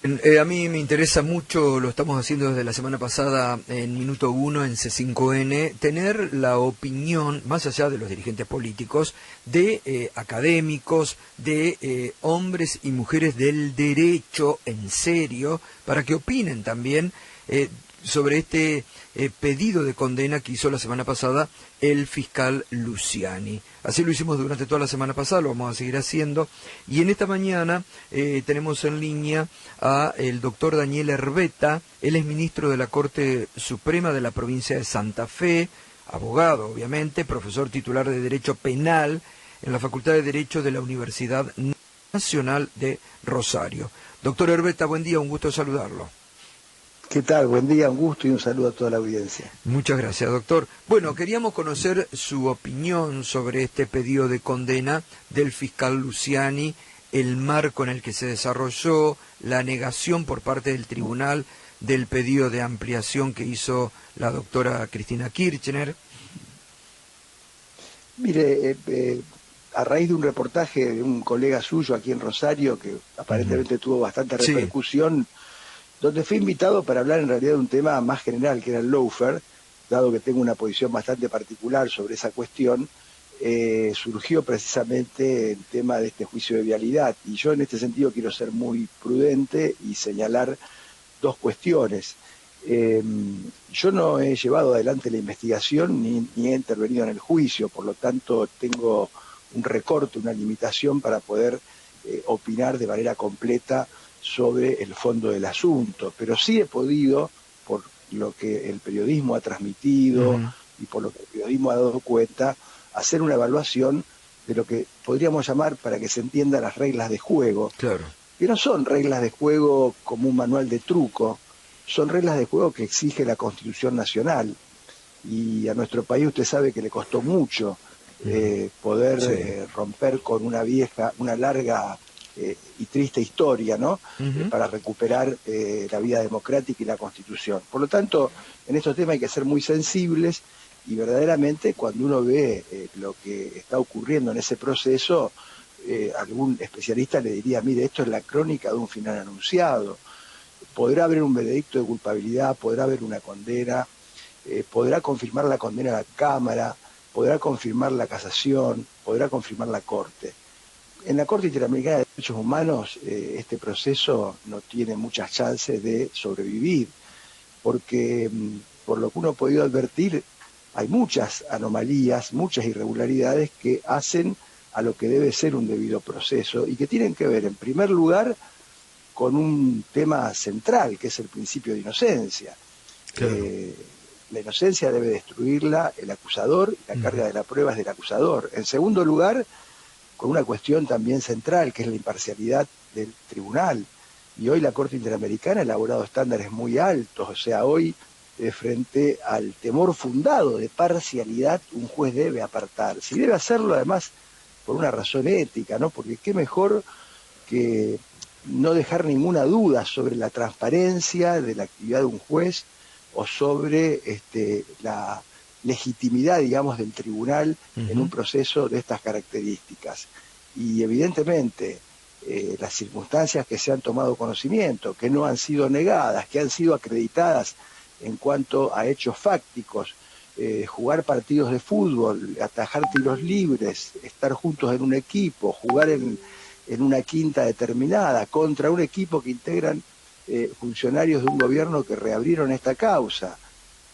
A mí me interesa mucho, lo estamos haciendo desde la semana pasada en Minuto Uno en C5N, tener la opinión, más allá de los dirigentes políticos, de académicos, de hombres y mujeres del derecho en serio, para que opinen también sobre este pedido de condena que hizo la semana pasada el fiscal Luciani. Así lo hicimos durante toda la semana pasada, lo vamos a seguir haciendo, y en esta mañana tenemos en línea a el doctor Daniel Herbeta. Él es ministro de la Corte Suprema de la provincia de Santa Fe, abogado obviamente, profesor titular de Derecho Penal en la Facultad de Derecho de la Universidad Nacional de Rosario. Doctor Herbeta, buen día, un gusto saludarlo. ¿Qué tal? Buen día, un gusto y un saludo a toda la audiencia. Muchas gracias, doctor. Bueno, queríamos conocer su opinión sobre este pedido de condena del fiscal Luciani, el marco en el que se desarrolló, la negación por parte del tribunal del pedido de ampliación que hizo la doctora Cristina Kirchner. Mire, a raíz de un reportaje de un colega suyo aquí en Rosario, que aparentemente tuvo bastante repercusión, donde fui invitado para hablar en realidad de un tema más general, que era el lawfare, dado que tengo una posición bastante particular sobre esa cuestión, surgió precisamente el tema de este juicio de vialidad. Y yo en este sentido quiero ser muy prudente y señalar dos cuestiones. Yo no he llevado adelante la investigación ni he intervenido en el juicio, por lo tanto tengo un recorte, una limitación para poder opinar de manera completa sobre el fondo del asunto, pero sí he podido, por lo que el periodismo ha transmitido y por lo que el periodismo ha dado cuenta, hacer una evaluación de lo que podríamos llamar, para que se entienda, las reglas de juego, que no son reglas de juego como un manual de truco, son reglas de juego que exige la Constitución Nacional, y a nuestro país usted sabe que le costó mucho poder romper con una larga y triste historia, ¿no? Para recuperar la vida democrática y la Constitución. Por lo tanto, en estos temas hay que ser muy sensibles, y verdaderamente cuando uno ve lo que está ocurriendo en ese proceso, algún especialista le diría, mire, esto es la crónica de un final anunciado. Podrá haber un veredicto de culpabilidad, podrá haber una condena, podrá confirmar la condena la Cámara, podrá confirmar la casación, podrá confirmar la Corte. En la Corte Interamericana de Derechos Humanos este proceso no tiene muchas chances de sobrevivir, porque por lo que uno ha podido advertir, hay muchas anomalías, muchas irregularidades que hacen a lo que debe ser un debido proceso y que tienen que ver, en primer lugar, con un tema central, que es el principio de inocencia. La inocencia debe destruirla el acusador, y la carga de la prueba es del acusador. En segundo lugar, con una cuestión también central, que es la imparcialidad del tribunal. Y hoy la Corte Interamericana ha elaborado estándares muy altos, o sea, hoy, frente al temor fundado de parcialidad, un juez debe apartarse. Y debe hacerlo, además, por una razón ética, ¿no? Porque qué mejor que no dejar ninguna duda sobre la transparencia de la actividad de un juez o sobre la legitimidad, digamos, del tribunal en un proceso de estas características. Y evidentemente las circunstancias que se han tomado conocimiento, que no han sido negadas, que han sido acreditadas en cuanto a hechos fácticos, jugar partidos de fútbol, atajar tiros libres, estar juntos en un equipo, jugar en una quinta determinada, contra un equipo que integran funcionarios de un gobierno que reabrieron esta causa,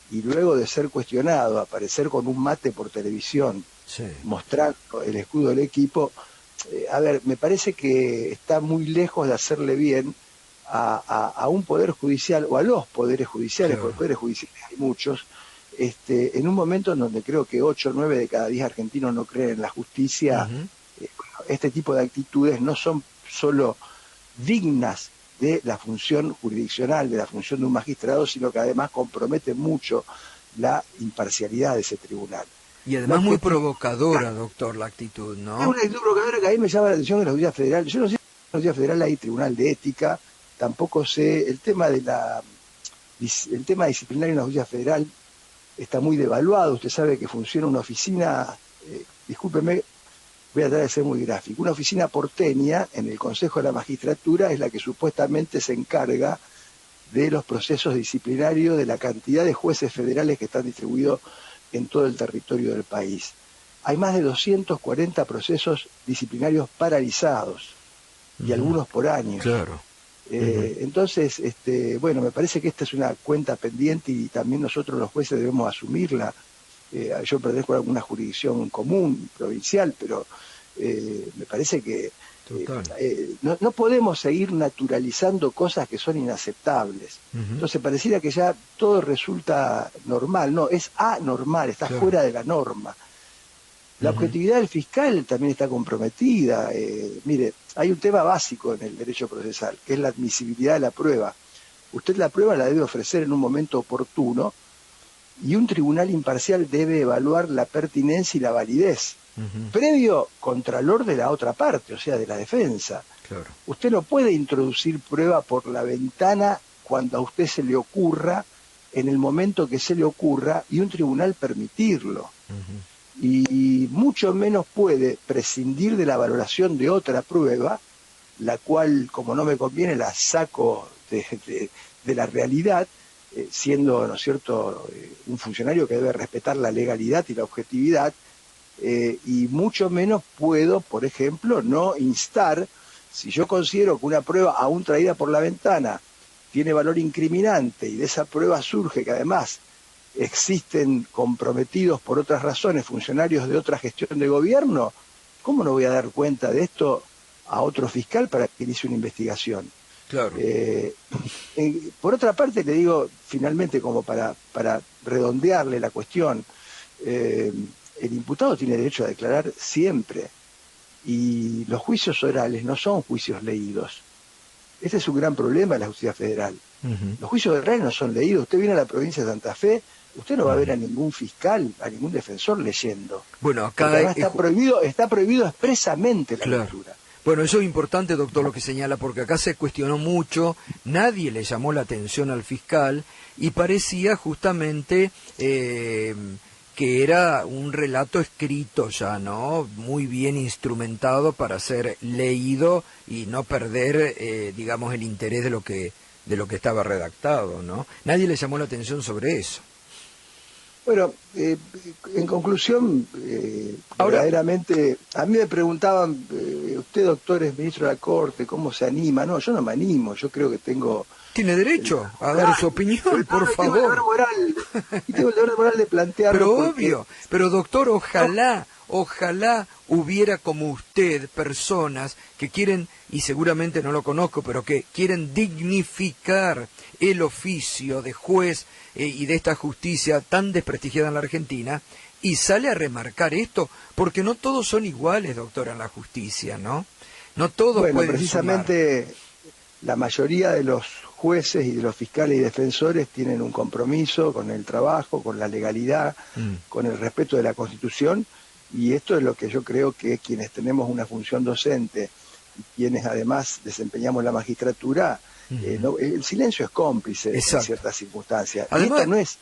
y luego de ser cuestionado, aparecer con un mate por televisión, mostrando el escudo del equipo, a ver, me parece que está muy lejos de hacerle bien a un poder judicial, o a los poderes judiciales, porque poderes judiciales hay muchos, en un momento en donde creo que 8 o 9 de cada 10 argentinos no creen en la justicia. Este tipo de actitudes no son solo dignas de la función jurisdiccional, de la función de un magistrado, sino que además comprometen mucho la imparcialidad de ese tribunal. Y además muy provocadora, doctor, la actitud, ¿no? Es una actitud provocadora que a mí me llama la atención en la Justicia Federal. Yo no sé si en la Justicia Federal hay tribunal de ética, tampoco sé, el tema disciplinario en la Justicia Federal está muy devaluado. Usted sabe que funciona una oficina, discúlpeme, voy a tratar de ser muy gráfico, una oficina porteña en el Consejo de la Magistratura es la que supuestamente se encarga de los procesos disciplinarios de la cantidad de jueces federales que están distribuidos en todo el territorio del país. Hay más de 240 procesos disciplinarios paralizados, y algunos por años. Claro. Entonces, bueno, me parece que esta es una cuenta pendiente y también nosotros los jueces debemos asumirla. Yo pertenezco a alguna jurisdicción común, provincial, pero me parece que no podemos seguir naturalizando cosas que son inaceptables. Entonces pareciera que ya todo resulta normal. No, es anormal, está fuera de la norma. La objetividad del fiscal también está comprometida. Mire, hay un tema básico en el derecho procesal, que es la admisibilidad de la prueba. Usted la prueba la debe ofrecer en un momento oportuno y un tribunal imparcial debe evaluar la pertinencia y la validez, previo contralor de la otra parte, o sea, de la defensa. Claro. Usted no puede introducir prueba por la ventana cuando a usted se le ocurra, en el momento que se le ocurra, y un tribunal permitirlo. Y mucho menos puede prescindir de la valoración de otra prueba, la cual, como no me conviene, la saco de la realidad, siendo, ¿no es cierto?, un funcionario que debe respetar la legalidad y la objetividad, y mucho menos puedo, por ejemplo, no instar, si yo considero que una prueba aún traída por la ventana tiene valor incriminante y de esa prueba surge que además existen comprometidos por otras razones funcionarios de otra gestión de gobierno, ¿cómo no voy a dar cuenta de esto a otro fiscal para que inicie una investigación? Claro. Por otra parte, le digo finalmente, como para redondearle la cuestión, el imputado tiene derecho a declarar siempre, y los juicios orales no son juicios leídos. Este es un gran problema de la justicia federal. Los juicios orales no son leídos. Usted viene a la provincia de Santa Fe, usted no va a ver a ningún fiscal, a ningún defensor leyendo. Bueno, acá está prohibido expresamente la lectura. Bueno, eso es importante, doctor, lo que señala, porque acá se cuestionó mucho, nadie le llamó la atención al fiscal y parecía justamente que era un relato escrito ya, ¿no? Muy bien instrumentado para ser leído y no perder, digamos, el interés de lo que estaba redactado, ¿no? Nadie le llamó la atención sobre eso. Bueno, en conclusión, verdaderamente, a mí me preguntaban, usted, doctor, es ministro de la Corte, ¿cómo se anima? No, yo no me animo, yo creo que tengo... Tiene derecho a dar su opinión, por favor. Tengo el deber moral de plantearlo. Pero obvio, pero doctor, ojalá hubiera como usted personas que quieren, y seguramente no lo conozco, pero que quieren dignificar el oficio de juez y de esta justicia tan desprestigiada en la Argentina, y sale a remarcar esto, porque no todos son iguales, doctor, en la justicia, ¿no? No todos pueden precisamente sumar. La mayoría de los jueces y de los fiscales y defensores tienen un compromiso con el trabajo, con la legalidad, con el respeto de la Constitución, y esto es lo que yo creo que quienes tenemos una función docente y quienes además desempeñamos la magistratura, el silencio es cómplice en ciertas circunstancias. Además, y esta no es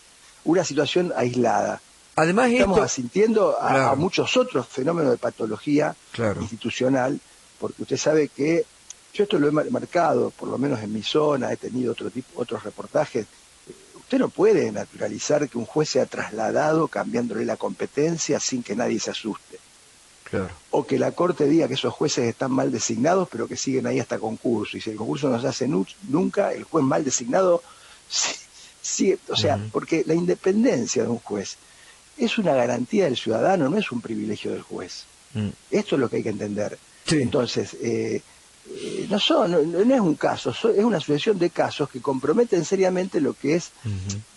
una situación aislada. Además, estamos asintiendo a muchos otros fenómenos de patología institucional, porque usted sabe que yo esto lo he marcado, por lo menos en mi zona, he tenido otros reportajes. Usted no puede naturalizar que un juez sea trasladado cambiándole la competencia sin que nadie se asuste. Claro. O que la Corte diga que esos jueces están mal designados, pero que siguen ahí hasta concurso. Y si el concurso no se hace nunca, el juez mal designado sigue. O sea, porque la independencia de un juez es una garantía del ciudadano, no es un privilegio del juez. Esto es lo que hay que entender. Sí. Entonces, no es un caso, es una sucesión de casos que comprometen seriamente lo que es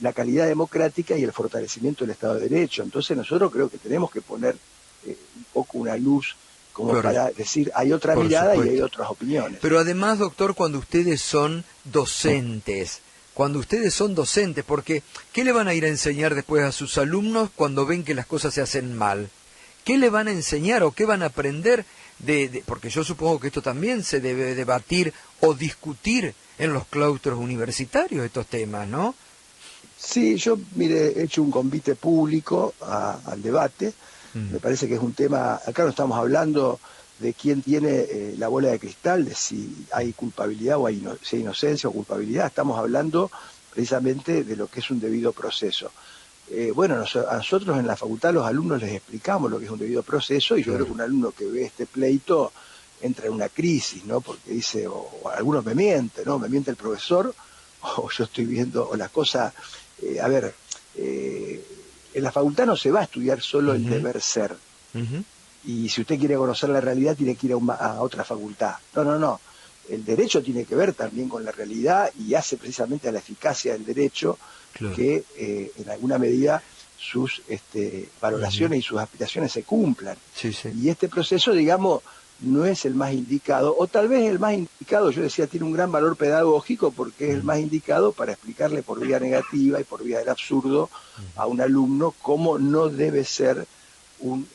la calidad democrática y el fortalecimiento del Estado de Derecho. Entonces nosotros creo que tenemos que poner un poco una luz como para decir hay otra mirada y hay otras opiniones. Pero además, doctor, cuando ustedes son docentes, porque ¿qué le van a ir a enseñar después a sus alumnos cuando ven que las cosas se hacen mal? ¿Qué le van a enseñar o qué van a aprender? Porque yo supongo que esto también se debe debatir o discutir en los claustros universitarios, estos temas, ¿no? Sí, yo, mire, he hecho un convite público al debate Me parece que es un tema, acá no estamos hablando de quién tiene la bola de cristal, de si hay culpabilidad o si hay inocencia o culpabilidad, estamos hablando precisamente de lo que es un debido proceso. Bueno, a nosotros en la facultad los alumnos les explicamos lo que es un debido proceso y yo creo que un alumno que ve este pleito entra en una crisis, ¿no? Porque dice, o algunos me mienten, ¿no? Me miente el profesor, o yo estoy viendo, o las cosas, a ver, en la facultad no se va a estudiar solo el deber ser. Y si usted quiere conocer la realidad, tiene que ir a otra facultad. No, no, no. El derecho tiene que ver también con la realidad y hace precisamente a la eficacia del derecho que en alguna medida sus valoraciones y sus aspiraciones se cumplan. Y este proceso, digamos, no es el más indicado, o tal vez el más indicado, yo decía, tiene un gran valor pedagógico porque es el más indicado para explicarle por vía negativa y por vía del absurdo a un alumno cómo no debe ser un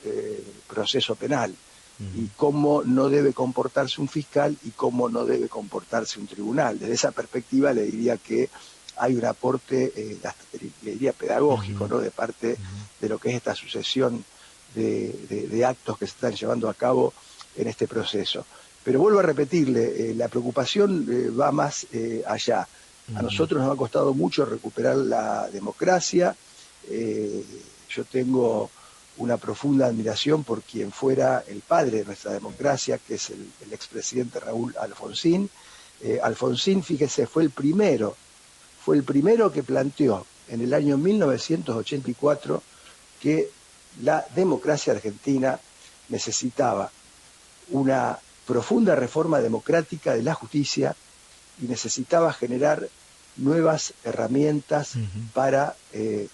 proceso penal y cómo no debe comportarse un fiscal y cómo no debe comportarse un tribunal. Desde esa perspectiva le diría que hay un aporte, le diría pedagógico, ¿no? De parte de lo que es esta sucesión de actos que se están llevando a cabo en este proceso. Pero vuelvo a repetirle, la preocupación va más allá. A nosotros nos ha costado mucho recuperar la democracia. Yo tengo una profunda admiración por quien fuera el padre de nuestra democracia, que es el expresidente Raúl Alfonsín. Alfonsín, fíjese, fue el primero que planteó en el año 1984 que la democracia argentina necesitaba una profunda reforma democrática de la justicia y necesitaba generar nuevas herramientas para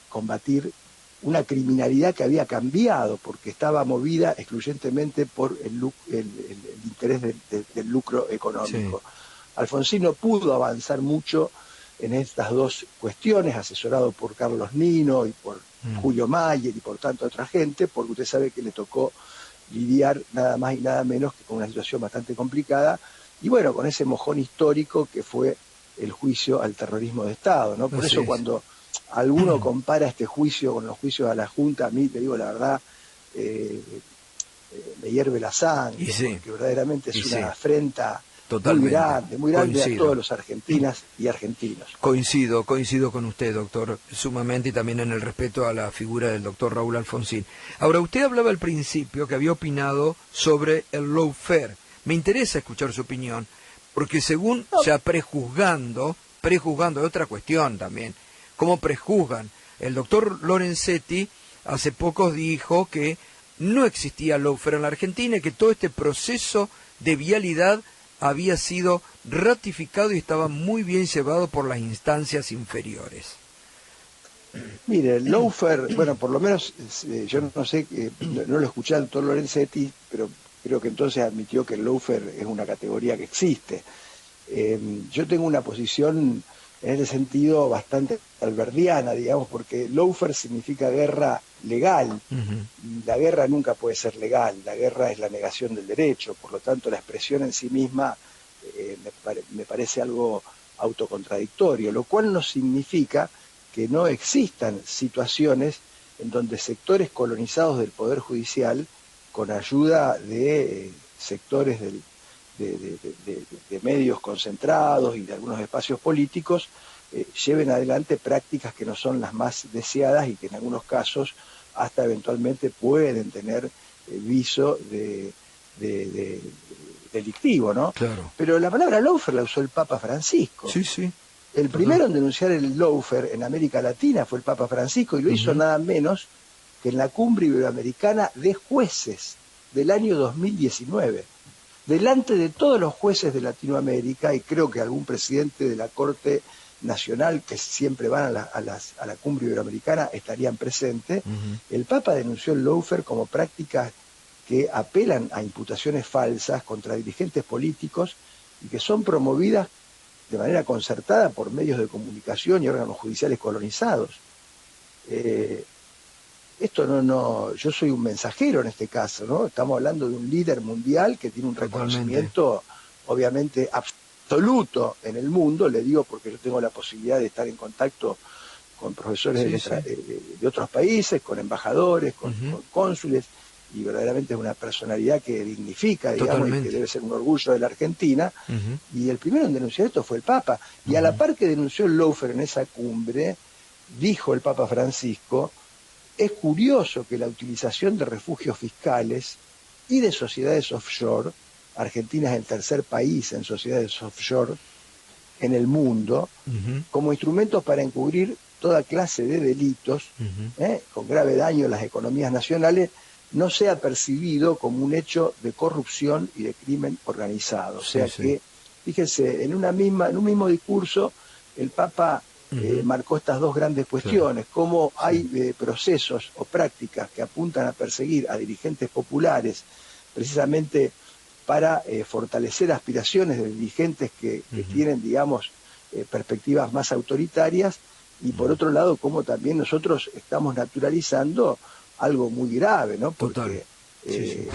combatir una criminalidad que había cambiado porque estaba movida excluyentemente por el interés del lucro económico. Alfonsín no pudo avanzar mucho en estas dos cuestiones, asesorado por Carlos Nino y por Julio Mayer y por tanta otra gente, porque usted sabe que le tocó lidiar nada más y nada menos que con una situación bastante complicada, y bueno, con ese mojón histórico que fue el juicio al terrorismo de Estado, ¿no? Por eso cuando alguno compara este juicio con los juicios a la Junta, a mí, te digo la verdad, me hierve la sangre, porque verdaderamente es una afrenta muy grande a todos los argentinas y argentinos. Coincido con usted, doctor, sumamente, y también en el respeto a la figura del doctor Raúl Alfonsín. Ahora, usted hablaba al principio que había opinado sobre el lawfare. Me interesa escuchar su opinión, porque según ya prejuzgando es otra cuestión también, cómo prejuzgan. El doctor Lorenzetti hace poco dijo que no existía lawfare en la Argentina y que todo este proceso de vialidad había sido ratificado y estaba muy bien llevado por las instancias inferiores. Mire, el lawfare, bueno, por lo menos yo no sé, no lo escuché al doctor Lorenzetti, pero creo que entonces admitió que el lawfare es una categoría que existe. Yo tengo una posición en ese sentido bastante alberdiana, digamos, porque lawfare significa guerra legal. La guerra nunca puede ser legal, la guerra es la negación del derecho, por lo tanto la expresión en sí misma me parece algo autocontradictorio, lo cual no significa que no existan situaciones en donde sectores colonizados del Poder Judicial, con ayuda de sectores de medios concentrados y de algunos espacios políticos, lleven adelante prácticas que no son las más deseadas y que en algunos casos hasta eventualmente pueden tener viso delictivo, ¿no? Claro. Pero la palabra lawfare la usó el Papa Francisco. El primero en denunciar el lawfare en América Latina fue el Papa Francisco, y lo hizo nada menos que en la Cumbre Iberoamericana de Jueces del año 2019. Delante de todos los jueces de Latinoamérica, y creo que algún presidente de la Corte Nacional, que siempre van a la Cumbre Iberoamericana, estarían presentes, el Papa denunció el lawfare como prácticas que apelan a imputaciones falsas contra dirigentes políticos y que son promovidas de manera concertada por medios de comunicación y órganos judiciales colonizados. Yo soy un mensajero en este caso, ¿no? Estamos hablando de un líder mundial que tiene un reconocimiento obviamente absoluto en el mundo, le digo porque yo tengo la posibilidad de estar en contacto con profesores Sí, de otros países, con embajadores, con cónsules, y verdaderamente es una personalidad que dignifica, digamos, y que totalmente. debe ser un orgullo de la Argentina. Y el primero en denunciar esto fue el Papa. Y a la Ujú. par que denunció el lawfare en esa cumbre, dijo el Papa Francisco, es curioso que la utilización de refugios fiscales y de sociedades offshore, Argentina es el tercer país en sociedades offshore en el mundo, Ujú, como instrumentos para encubrir toda clase de delitos, ujú. con grave daño a las economías nacionales, no sea percibido como un hecho de corrupción y de crimen organizado. O Sí, sea sí. que, fíjense, en un mismo discurso, el Papa Ujú. marcó estas dos grandes Claro, cuestiones, cómo sí. hay procesos o prácticas que apuntan a perseguir a dirigentes populares precisamente para fortalecer aspiraciones de dirigentes que Ujú, tienen, digamos, perspectivas más autoritarias, y por ujú. otro lado, como también nosotros estamos naturalizando algo muy grave, ¿no? Total. Porque Sí, sí.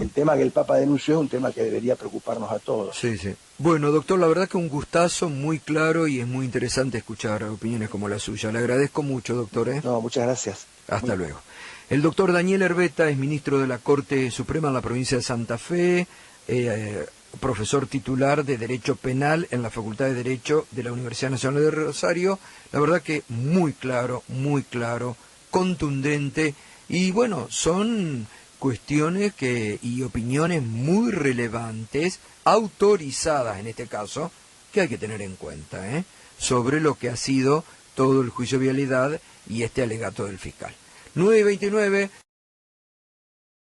el tema que el Papa denunció es un tema que debería preocuparnos a todos. Sí, sí. Bueno, doctor, la verdad que un gustazo muy claro y es muy interesante escuchar opiniones como la suya. Le agradezco mucho, doctor, ¿eh? No, muchas gracias. Hasta luego. El doctor Daniel Herbeta es ministro de la Corte Suprema en la provincia de Santa Fe, profesor titular de Derecho Penal en la Facultad de Derecho de la Universidad Nacional de Rosario. La verdad que muy claro, contundente y bueno, son cuestiones y opiniones muy relevantes, autorizadas en este caso, que hay que tener en cuenta, sobre lo que ha sido todo el juicio de vialidad y este alegato del fiscal. 9:29